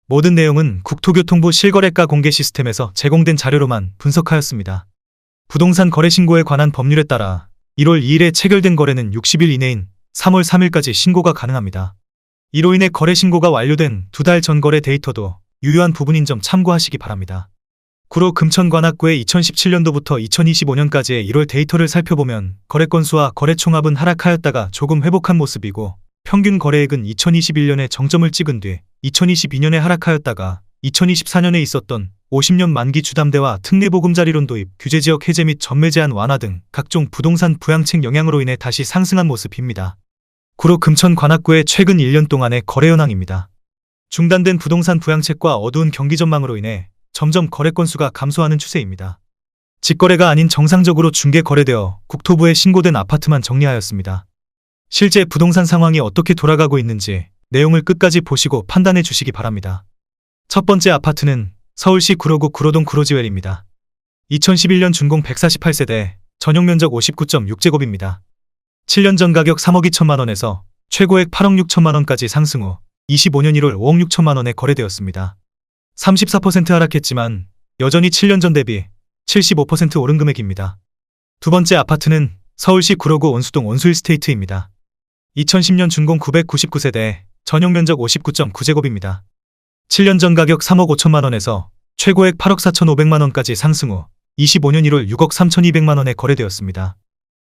모든 내용은 국토교통부 실거래가 공개 시스템에서 제공된 자료로만 분석하였습니다. 부동산 거래 신고에 관한 법률에 따라 1월 2일에 체결된 거래는 60일 이내인 3월 3일까지 신고가 가능합니다. 이로 인해 거래 신고가 완료된 2달 전 거래 데이터도 유효한 부분인 점 참고하시기 바랍니다. 구로 금천관악구의 2017년도부터 2025년까지의 1월 데이터를 살펴보면 거래 건수와 거래 총합은 하락하였다가 조금 회복한 모습이고 평균 거래액은 2021년에 정점을 찍은 뒤 2022년에 하락하였다가 2024년에 있었던 50년 만기 주담대와 특례보금자리론 도입, 규제지역 해제 및 전매 제한 완화 등 각종 부동산 부양책 영향으로 인해 다시 상승한 모습입니다. 구로 금천관악구의 최근 1년 동안의 거래 현황입니다. 중단된 부동산 부양책과 어두운 경기 전망으로 인해 점점 거래 건수가 감소하는 추세입니다. 직거래가 아닌 정상적으로 중개 거래되어 국토부에 신고된 아파트만 정리하였습니다. 실제 부동산 상황이 어떻게 돌아가고 있는지 내용을 끝까지 보시고 판단해 주시기 바랍니다. 첫 번째 아파트는 서울시 구로구 구로동 구로지웰입니다. 2011년 준공 148세대, 전용 면적 59.6제곱입니다. 7년 전 가격 3억 2천만 원에서 최고액 8억 6천만 원까지 상승 후 25년 1월 5억 6천만 원에 거래되었습니다. 34% 하락했지만 여전히 7년 전 대비 75% 오른 금액입니다. 두 번째 아파트는 서울시 구로구 온수동 온수힐스테이트입니다. 2010년 준공 999세대, 전용 면적 59.9제곱입니다. 7년 전 가격 3억 5천만 원에서 최고액 8억 4,500만 원까지 상승 후 25년 1월 6억 3,200만 원에 거래되었습니다.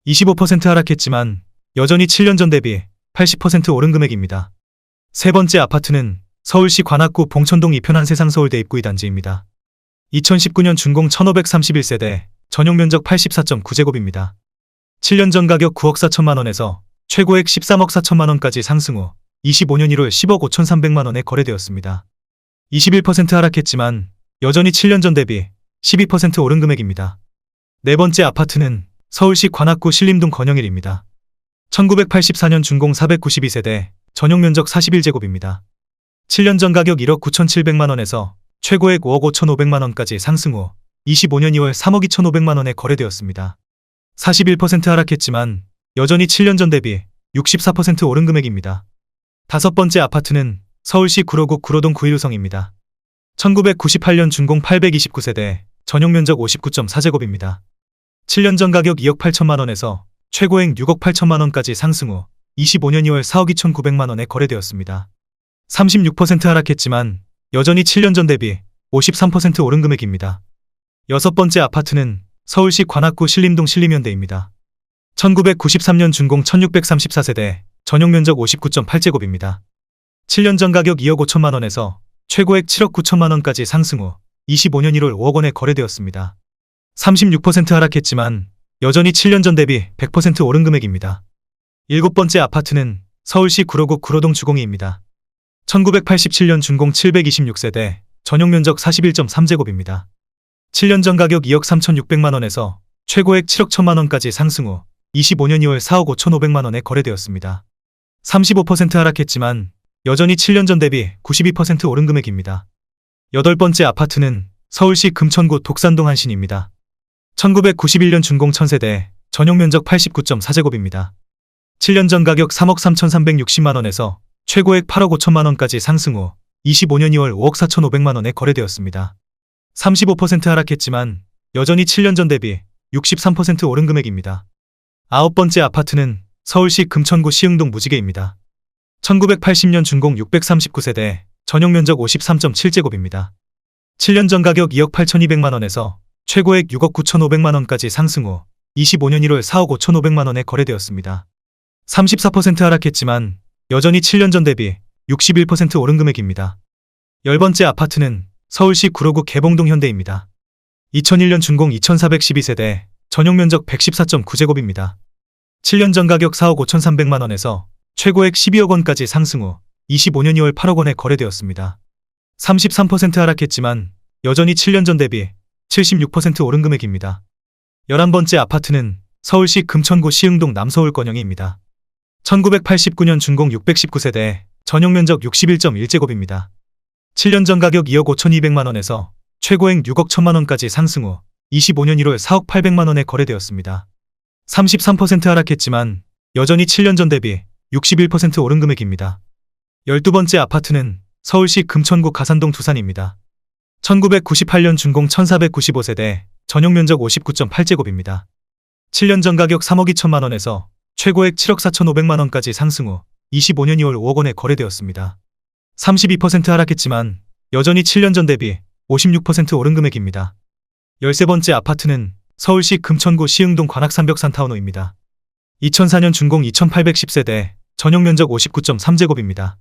25% 하락했지만 여전히 7년 전 대비 80% 오른 금액입니다. 세 번째 아파트는 서울시 관악구 봉천동 이편한 세상서울대 입구 2단지입니다. 2019년 준공 1531세대, 전용 면적 84.9제곱입니다. 7년 전 가격 9억 4천만 원에서 최고액 13억 4천만 원까지 상승 후 25년 1월 10억 5,300만 원에 거래되었습니다. 21% 하락했지만 여전히 7년 전 대비 12% 오른 금액입니다. 네 번째 아파트는 서울시 관악구 신림동 건영일입니다. 1984년 준공 492세대, 전용 면적 41제곱입니다. 7년 전 가격 1억 9,700만 원에서 최고액 5억 5,500만 원까지 상승 후 25년 2월 3억 2,500만 원에 거래되었습니다. 41% 하락했지만 여전히 7년 전 대비 64% 오른 금액입니다. 다섯 번째 아파트는 서울시 구로구 구로동 9.1호성입니다. 1998년 준공 829세대, 전용 면적 59.4제곱입니다. 7년 전 가격 2억 8천만 원에서 최고액 6억 8천만 원까지 상승 후 25년 2월 4억 2,900만 원에 거래되었습니다. 36% 하락했지만 여전히 7년 전 대비 53% 오른 금액입니다. 여섯 번째 아파트는 서울시 관악구 신림동 신림현대입니다. 1993년 준공 1634세대, 전용 면적 59.8제곱입니다. 7년 전 가격 2억 5천만 원에서 최고액 7억 9천만 원까지 상승 후 25년 1월 5억 원에 거래되었습니다. 36% 하락했지만 여전히 7년 전 대비 100% 오른 금액입니다. 일곱 번째 아파트는 서울시 구로구 구로동 주공이입니다. 1987년 준공 726세대, 전용 면적 41.3제곱입니다. 7년 전 가격 2억 3,600만 원에서 최고액 7억 1천만 원까지 상승 후 25년 2월 4억 5,500만 원에 거래되었습니다. 35% 하락했지만 여전히 7년 전 대비 92% 오른 금액입니다. 여덟 번째 아파트는 서울시 금천구 독산동 한신입니다. 1991년 준공 1000세대, 전용 면적 89.4제곱입니다. 7년 전 가격 3억 3,360만 원에서 최고액 8억 5천만 원까지 상승 후 25년 2월 5억 4,500만 원에 거래되었습니다. 35% 하락했지만 여전히 7년 전 대비 63% 오른 금액입니다. 아홉 번째 아파트는 서울시 금천구 시흥동 무지개입니다. 1980년 준공 639세대, 전용 면적 53.7제곱입니다. 7년 전 가격 2억 8,200만 원에서 최고액 6억 9,500만 원까지 상승 후 25년 1월 4억 5,500만 원에 거래되었습니다. 34% 하락했지만 여전히 7년 전 대비 61% 오른 금액입니다. 열 번째 아파트는 서울시 구로구 개봉동 현대입니다. 2001년 준공 2412세대, 전용 면적 114.9제곱입니다. 7년 전 가격 4억 5,300만 원에서 최고액 12억 원까지 상승 후 25년 2월 8억 원에 거래되었습니다. 33% 하락했지만 여전히 7년 전 대비 76% 오른 금액입니다. 11번째 아파트는 서울시 금천구 시흥동 남서울 건영이입니다. 1989년 준공 619세대, 전용 면적 61.1제곱입니다. 7년 전 가격 2억 5,200만 원에서 최고액 6억 1천만 원까지 상승 후 25년 1월 4억 800만 원에 거래되었습니다. 33% 하락했지만 여전히 7년 전 대비 61% 오른 금액입니다. 12번째 아파트는 서울시 금천구 가산동 두산입니다. 1998년 준공 1495세대, 전용면적 59.8제곱입니다. 7년 전 가격 3억 2천만 원에서 최고액 7억 4천5백만 원까지 상승 후 25년 2월 5억 원에 거래되었습니다. 32% 하락했지만 여전히 7년 전 대비 56% 오른 금액입니다. 13번째 아파트는 서울시 금천구 시흥동 관악산벽산 타운호입니다. 2004년 준공 2810세대, 전용면적 59.3제곱입니다.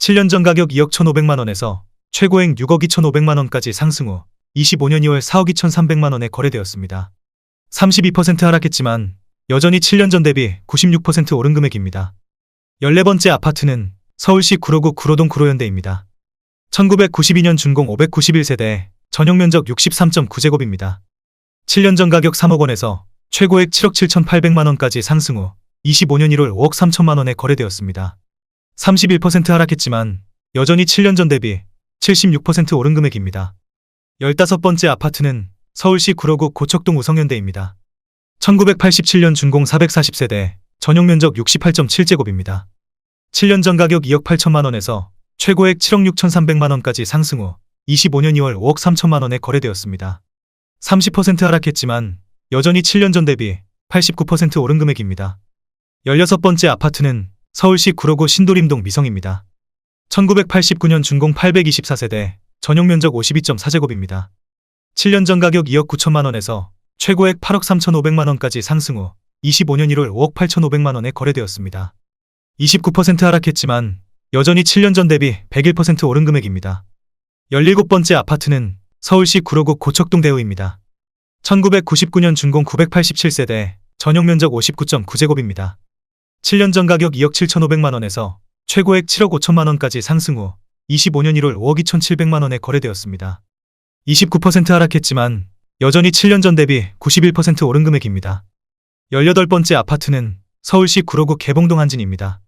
7년 전 가격 2억 1,500만 원에서 최고액 6억 2,500만 원까지 상승 후 25년 2월 4억 2,300만 원에 거래되었습니다. 32% 하락했지만 여전히 7년 전 대비 96% 오른 금액입니다. 14번째 아파트는 서울시 구로구 구로동 구로현대입니다. 1992년 준공 591세대, 전용면적 63.9제곱입니다. 7년 전 가격 3억 원에서 최고액 7억 7,800만 원까지 상승 후 25년 1월 5억 3천만 원에 거래되었습니다. 31% 하락했지만 여전히 7년 전 대비 76% 오른 금액입니다. 15번째 아파트는 서울시 구로구 고척동 우성현대입니다. 1987년 준공 440세대, 전용면적 68.7제곱입니다. 7년 전 가격 2억 8천만 원에서 최고액 7억 6,300만 원까지 상승 후 25년 2월 5억 3천만 원에 거래되었습니다. 30% 하락했지만 여전히 7년 전 대비 89% 오른 금액입니다. 16번째 아파트는 서울시 구로구 신도림동 미성입니다. 1989년 준공 824세대, 전용면적 52.4제곱입니다. 7년 전 가격 2억 9천만 원에서 최고액 8억 3,500만 원까지 상승 후 25년 1월 5억 8,500만 원에 거래되었습니다. 29% 하락했지만 여전히 7년 전 대비 101% 오른 금액입니다. 17번째 아파트는 서울시 구로구 고척동 대우입니다. 1999년 준공 987세대, 전용면적 59.9제곱입니다. 7년 전 가격 2억 7,500만 원에서 최고액 7억 5천만 원까지 상승 후 25년 1월 5억 2,700만 원에 거래되었습니다. 29% 하락했지만 여전히 7년 전 대비 91% 오른 금액입니다. 18번째 아파트는 서울시 구로구 개봉동 한진입니다.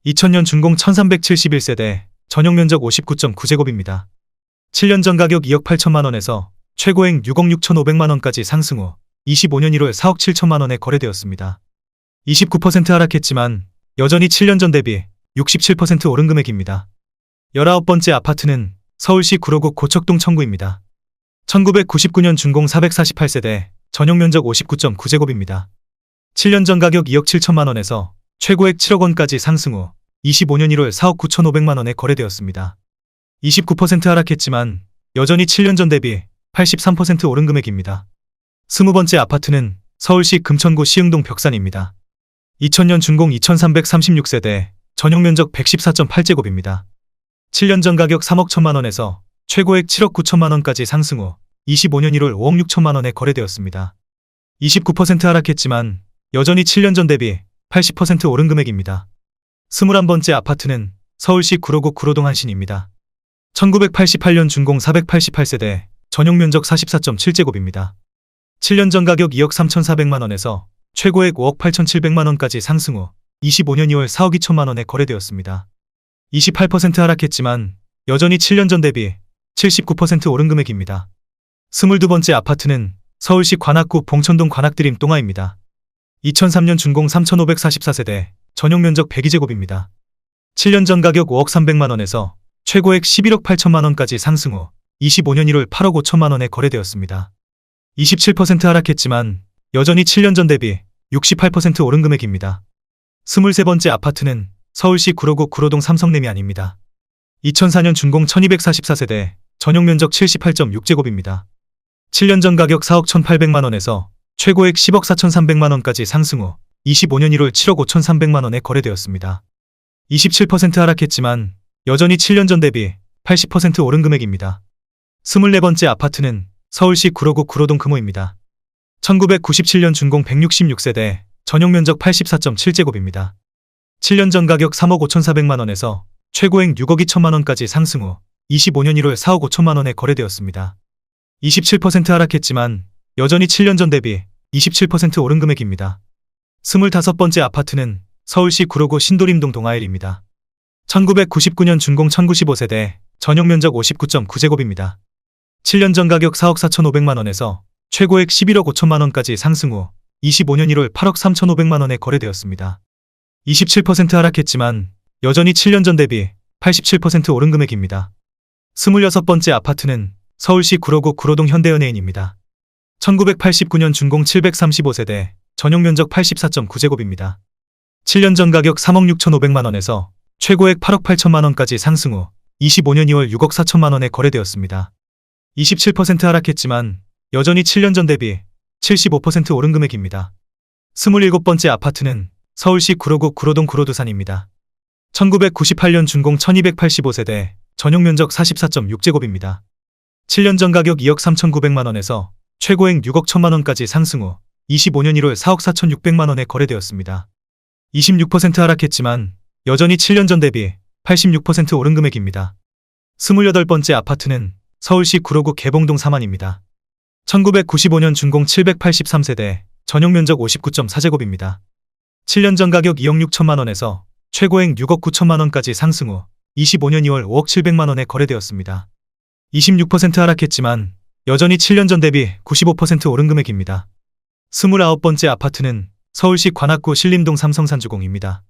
2000년 준공 1371세대, 전용면적 59.9제곱입니다. 7년 전 가격 2억 8천만 원에서 최고액 6억 6,500만 원까지 상승 후 25년 1월 4억 7천만 원에 거래되었습니다. 29% 하락했지만 여전히 7년 전 대비 67% 오른 금액입니다. 19번째 아파트는 서울시 구로구 고척동 청구입니다. 1999년 준공 448세대, 전용면적 59.9제곱입니다. 7년 전 가격 2억 7천만 원에서 최고액 7억 원까지 상승 후 25년 1월 4억 9,500만 원에 거래되었습니다. 29% 하락했지만 여전히 7년 전 대비 83% 오른 금액입니다. 20번째 아파트는 서울시 금천구 시흥동 벽산입니다. 2000년 준공 2336세대, 전용면적 114.8제곱입니다. 7년 전 가격 3억 1천만 원에서 최고액 7억 9천만 원까지 상승 후 25년 1월 5억 6천만 원에 거래되었습니다. 29% 하락했지만 여전히 7년 전 대비 80% 오른 금액입니다. 21번째 아파트는 서울시 구로구 구로동 한신입니다. 1988년 준공 488세대, 전용면적 44.7제곱입니다. 7년 전 가격 2억 3,400만 원에서 최고액 5억 8,700만 원까지 상승 후 25년 2월 4억 2천만 원에 거래되었습니다. 28% 하락했지만 여전히 7년 전 대비 79% 오른 금액입니다. 22번째 아파트는 서울시 관악구 봉천동 관악드림 똥하입니다. 2003년 준공 3,544세대, 전용면적 102제곱입니다. 7년 전 가격 5억 300만 원에서 최고액 11억 8천만 원까지 상승 후 25년 1월 8억 5천만 원에 거래되었습니다. 27% 하락했지만 여전히 7년 전 대비 68% 오른 금액입니다. 23번째 아파트는 서울시 구로구 구로동 삼성레미안입니다. 2004년 준공 1244세대, 전용면적 78.6제곱입니다. 7년 전 가격 4억 1,800만 원에서 최고액 10억 4,300만 원까지 상승 후 25년 1월 7억 5,300만 원에 거래되었습니다. 27% 하락했지만 여전히 7년 전 대비 80% 오른 금액입니다. 24번째 아파트는 서울시 구로구 구로동 금호입니다. 1997년 준공 166세대, 전용면적 84.7제곱입니다. 7년 전 가격 3억 5,400만 원에서 최고액 6억 2천만 원까지 상승 후 25년 1월 4억 5천만 원에 거래되었습니다. 27% 하락했지만 여전히 7년 전 대비 27% 오른 금액입니다. 25번째 아파트는 서울시 구로구 신도림동 동아일입니다. 1999년 준공 1095세대, 전용면적 59.9제곱입니다. 7년 전 가격 4억 4,500만 원에서 최고액 11억 5천만 원까지 상승 후 25년 1월 8억 3,500만 원에 거래되었습니다. 27% 하락했지만 여전히 7년 전 대비 87% 오른 금액입니다. 26번째 아파트는 서울시 구로구 구로동 현대연예인입니다. 1989년 준공 735세대, 전용 면적 84.9제곱입니다. 7년 전 가격 3억 6,500만원에서 최고액 8억 8천만원까지 상승 후 25년 2월 6억 4천만원에 거래되었습니다. 27% 하락했지만 여전히 7년 전 대비 75% 오른 금액입니다. 27번째 아파트는 서울시 구로구 구로동 구로두산입니다. 1998년 준공 1285세대, 전용 면적 44.6제곱입니다. 7년 전 가격 2억 3,900만원에서 최고액 6억 1천만원까지 상승 후 25년 1월 4억 4,600만원에 거래되었습니다. 26% 하락했지만 여전히 7년 전 대비 86% 오른 금액입니다. 28번째 아파트는 서울시 구로구 개봉동 사만입니다. 1995년 준공 783세대, 전용 면적 59.4제곱입니다. 7년 전 가격 2억 6천만원에서 최고액 6억 9천만원까지 상승 후 25년 2월 5억 700만원에 거래되었습니다. 26% 하락했지만 여전히 7년 전 대비 95% 오른 금액입니다. 29번째 아파트는 서울시 관악구 신림동 삼성산주공입니다.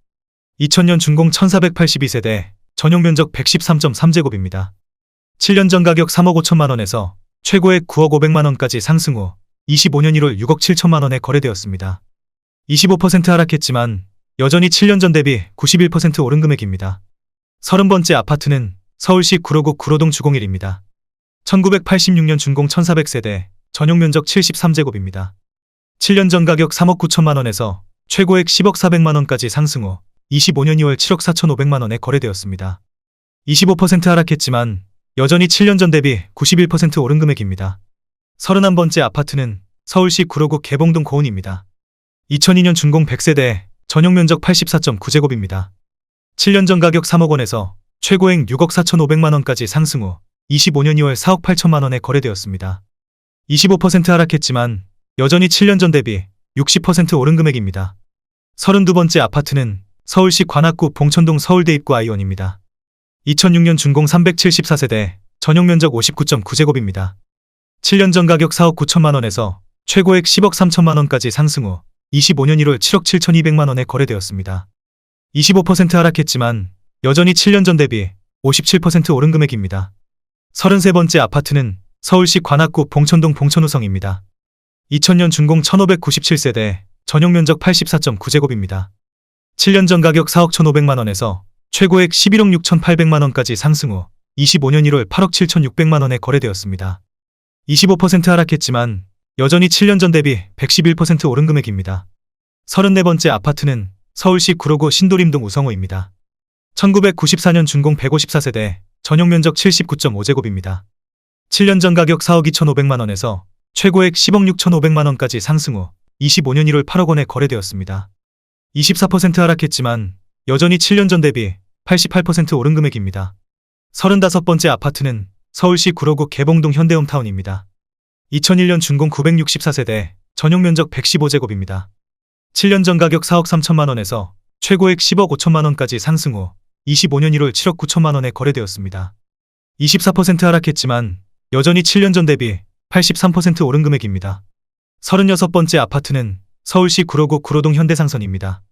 2000년 준공 1482세대, 전용 면적 113.3제곱입니다. 7년 전 가격 3억 5천만원에서 최고액 9억 500만원까지 상승 후 25년 1월 6억 7천만원에 거래되었습니다. 25% 하락했지만 여전히 7년 전 대비 91% 오른 금액입니다. 30번째 아파트는 서울시 구로구 구로동 주공일입니다. 1986년 준공 1400세대, 전용 면적 73제곱입니다. 7년 전 가격 3억 9천만원에서 최고액 10억 400만원까지 상승 후 25년 2월 7억 4,500만원에 거래되었습니다. 25% 하락했지만 여전히 7년 전 대비 91% 오른 금액입니다. 31번째 아파트는 서울시 구로구 개봉동 고운입니다. 2002년 준공 100세대, 전용 면적 84.9제곱입니다. 7년 전 가격 3억원에서 최고액 6억 4,500만원까지 상승 후 25년 2월 4억 8천만원에 거래되었습니다. 25% 하락했지만 여전히 7년 전 대비 60% 오른 금액입니다. 32번째 아파트는 서울시 관악구 봉천동 서울대 입구 아이원입니다. 2006년 준공 374세대, 전용 면적 59.9제곱입니다. 7년 전 가격 4억 9천만원에서 최고액 10억 3천만원까지 상승 후 25년 1월 7억 7,200만원에 거래되었습니다. 25% 하락했지만 여전히 7년 전 대비 57% 오른 금액입니다. 33번째 아파트는 서울시 관악구 봉천동 봉천우성입니다. 2000년 준공 1597세대, 전용 면적 84.9제곱입니다. 7년 전 가격 4억 1,500만원에서 최고액 11억 6,800만원까지 상승 후 25년 1월 8억 7,600만원에 거래되었습니다. 25% 하락했지만 여전히 7년 전 대비 111% 오른 금액입니다. 34번째 아파트는 서울시 구로구 신도림동 우성호입니다. 1994년 준공 154세대, 전용 면적 79.5제곱입니다. 7년 전 가격 4억 2,500만원에서 최고액 10억 6,500만원까지 상승 후 25년 1월 8억원에 거래되었습니다. 24% 하락했지만 여전히 7년 전 대비 88% 오른 금액입니다. 35번째 아파트는 서울시 구로구 개봉동 현대홈타운입니다. 2001년 준공 964세대, 전용 면적 115제곱입니다. 7년 전 가격 4억 3천만원에서 최고액 10억 5천만원까지 상승 후 25년 1월 7억 9천만원에 거래되었습니다. 24% 하락했지만 여전히 7년 전 대비 83% 오른 금액입니다. 36번째 아파트는 서울시 구로구 구로동 현대상선입니다.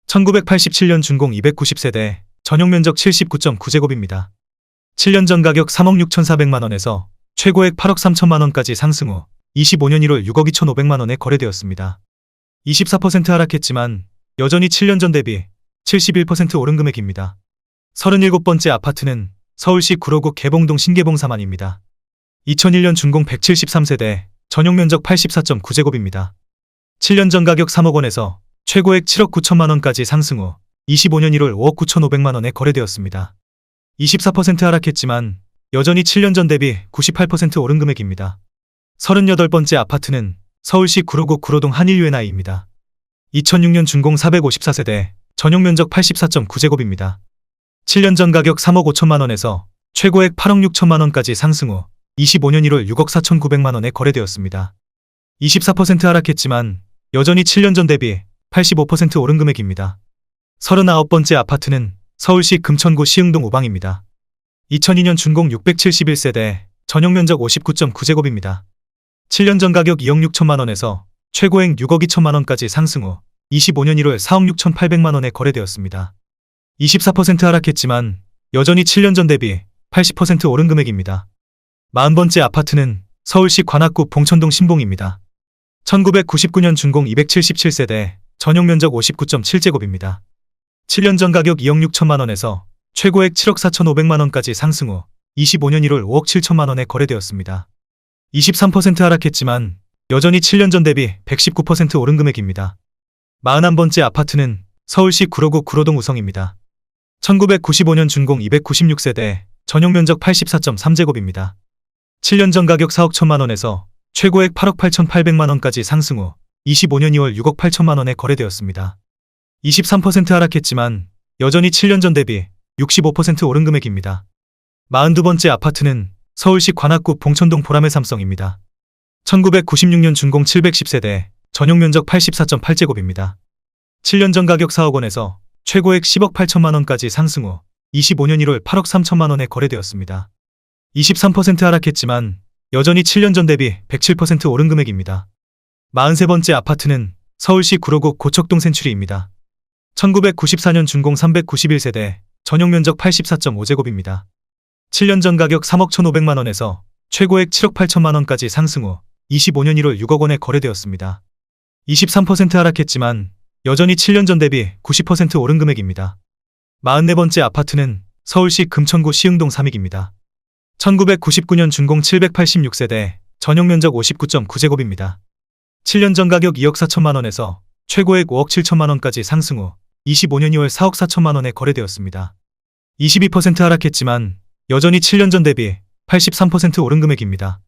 1987년 준공 290세대, 전용 면적 79.9제곱입니다. 7년 전 가격 3억 6,400만원에서 최고액 8억 3천만원까지 상승 후 25년 1월 6억 2,500만원에 거래되었습니다. 24% 하락했지만 여전히 7년 전 대비 71% 오른 금액입니다. 37번째 아파트는 서울시 구로구 개봉동 신개봉 사만입니다. 2001년 준공 173세대, 전용 면적 84.9제곱입니다. 7년 전 가격 3억원에서 최고액 7억 9천만원까지 상승 후 25년 1월 5억 9,500만원에 거래되었습니다. 24% 하락했지만 여전히 7년 전 대비 98% 오른 금액입니다. 38번째 아파트는 서울시 구로구 구로동 한일유엔아이입니다. 2006년 준공 454세대, 전용 면적 84.9제곱입니다. 7년 전 가격 3억 5천만원에서 최고액 8억 6천만원까지 상승 후 25년 1월 6억 4,900만원에 거래되었습니다. 24% 하락했지만 여전히 7년 전 대비 85% 오른 금액입니다. 39번째 아파트는 서울시 금천구 시흥동 우방입니다. 2002년 준공 671세대, 전용 면적 59.9제곱입니다. 7년 전 가격 2억 6천만원에서 최고액 6억 2천만원까지 상승 후 25년 1월 4억 6,800만원에 거래되었습니다. 24% 하락했지만 여전히 7년 전 대비 80% 오른 금액입니다. 40번째 아파트는 서울시 관악구 봉천동 신봉입니다. 1999년 준공 277세대, 전용 면적 59.7제곱입니다. 7년 전 가격 2억 6천만 원에서 최고액 7억 4,500만 원까지 상승 후 25년 1월 5억 7천만 원에 거래되었습니다. 23% 하락했지만 여전히 7년 전 대비 119% 오른 금액입니다. 41번째 아파트는 서울시 구로구 구로동 우성입니다. 1995년 준공 296세대, 전용 면적 84.3제곱입니다. 7년 전 가격 4억 1천만 원에서 최고액 8억 8,800만 원까지 상승 후 25년 2월 6억 8천만 원에 거래되었습니다. 23% 하락했지만 여전히 7년 전 대비 65% 오른 금액입니다. 42번째 아파트는 서울시 관악구 봉천동 보람의 삼성입니다. 1996년 준공 710세대, 전용 면적 84.8제곱입니다. 7년 전 가격 4억 원에서 최고액 10억 8천만 원까지 상승 후 25년 1월 8억 3천만 원에 거래되었습니다. 23% 하락했지만 여전히 7년 전 대비 107% 오른 금액입니다. 43번째 아파트는 서울시 구로구 고척동 센츄리입니다. 1994년 준공 391세대, 전용 면적 84.5제곱입니다. 7년 전 가격 3억 1,500만 원에서 최고액 7억 8천만 원까지 상승 후 25년 1월 6억 원에 거래되었습니다. 23% 하락했지만 여전히 7년 전 대비 90% 오른 금액입니다. 44번째 아파트는 서울시 금천구 시흥동 삼익입니다. 1999년 준공 786세대, 전용 면적 59.9제곱입니다. 7년 전 가격 2억 4천만 원에서 최고액 5억 7천만 원까지 상승 후 25년 2월 4억 4천만 원에 거래되었습니다. 22% 하락했지만 여전히 7년 전 대비 83% 오른 금액입니다.